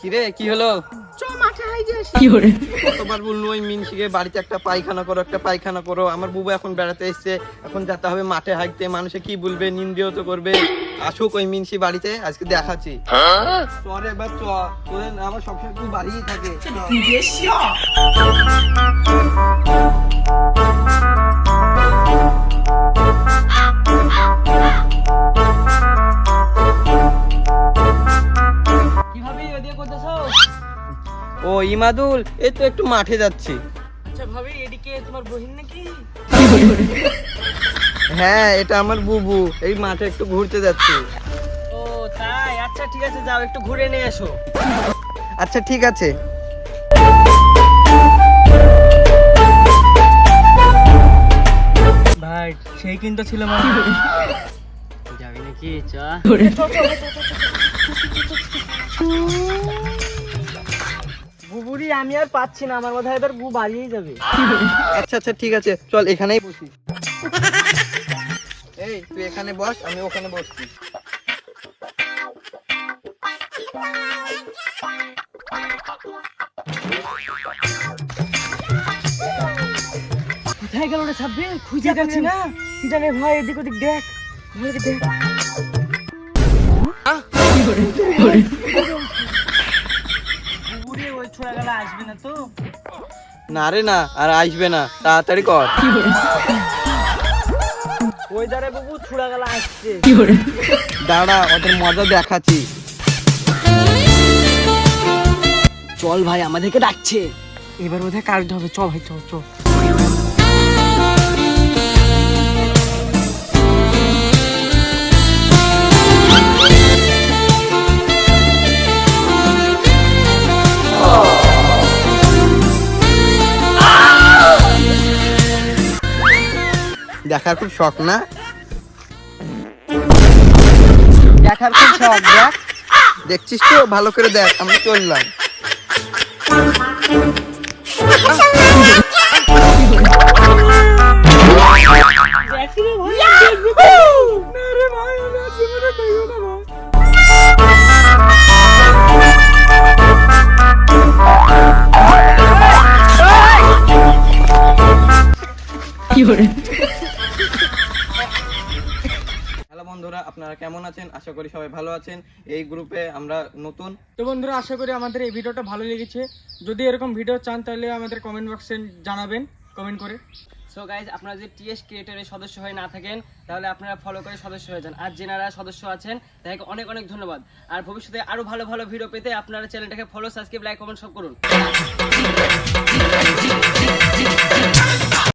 কিরে কি হলো? কতবার বললো ওই মিনসিকে বাড়িতে একটা পায়খানা করো। আমার বুবু এখন বেড়াতে এসছে, এখন যেতে হবে মাঠে হাঁটতে। মানুষে কি বলবে, নিন্দিও তো করবে। আসুক ওই মিনসি বাড়িতে, আজকে দেখাচ্ছি। চরে এবার চ, তোদের আমার সবসময় তুই বাড়িই থাকে। ও ইমাদুল, এই তো একটু মাঠে যাচ্ছি। আচ্ছা ভাবি, এদিকে তোমার বহিন নাকি? হ্যাঁ, এটা আমার বুবু, এই মাঠে একটু ঘুরতে যাচ্ছি। ও তাই, আচ্ছা ঠিক আছে, যাও একটু ঘুরে নিয়ে এসো। আচ্ছা ঠিক আছে। ভাই সেই কিন্তু ছিল যাবি নাকি? বুবুরি আমি আর পাচ্ছি না, আমার কথা এবার বু বাড়িয়েই যাবে। আচ্ছা আচ্ছা ঠিক আছে, চল এখানেই বসি। এই তুই এখানে বস, আমি ওখানে বসছি। কোথায় গেল রে সাব্বির? খুঁজে পাচ্ছি না। কি জানে ভাই, এদিক ওদিক দেখ, এদিকে দেখ। বুবুরি ওই ছোড়া গেলা আসবে না তো? না রে না, আর আসবে না, তাড়াতাড়ি কর। ওই দাঁড়ে বাবু, ছোড়া গেলা আসছে। দাঁড়া, ওদের মজা দেখাচ্ছি। চল ভাই, আমাদেরকে ডাকছে। এবার বোধহয় কাটতে হবে। চল ভাই, চল চল। দেখার খুব শখ না? দেখার খুব শখ, দেখ। দেখছিস তো, ভালো করে দেখ। আমি চললাম। হ্যালো বন্ধুরা, আপনারা কেমন আছেন? আশা করি সবাই ভালো আছেন। এই গ্রুপে আমরা নতুন। তো বন্ধুরা, আশা করি আমাদের এই ভিডিওটা ভালো লেগেছে। যদি এরকম ভিডিও চান তাহলে আমাদের কমেন্ট বক্সে জানাবেন, কমেন্ট করে। সো গাইজ, আপনারা যদি টিএস ক্রিয়েটরের সদস্য হয়ে না থাকেন তাহলে আপনারা ফলো করে সদস্য হয়ে যান। আর যারা সদস্য আছেন তাদেরকে অনেক অনেক ধন্যবাদ। আর ভবিষ্যতে আরো ভালো ভালো ভিডিও পেতে আপনারা চ্যানেলটাকে ফলো, সাবস্ক্রাইব, লাইক, কমেন্ট সব করুন।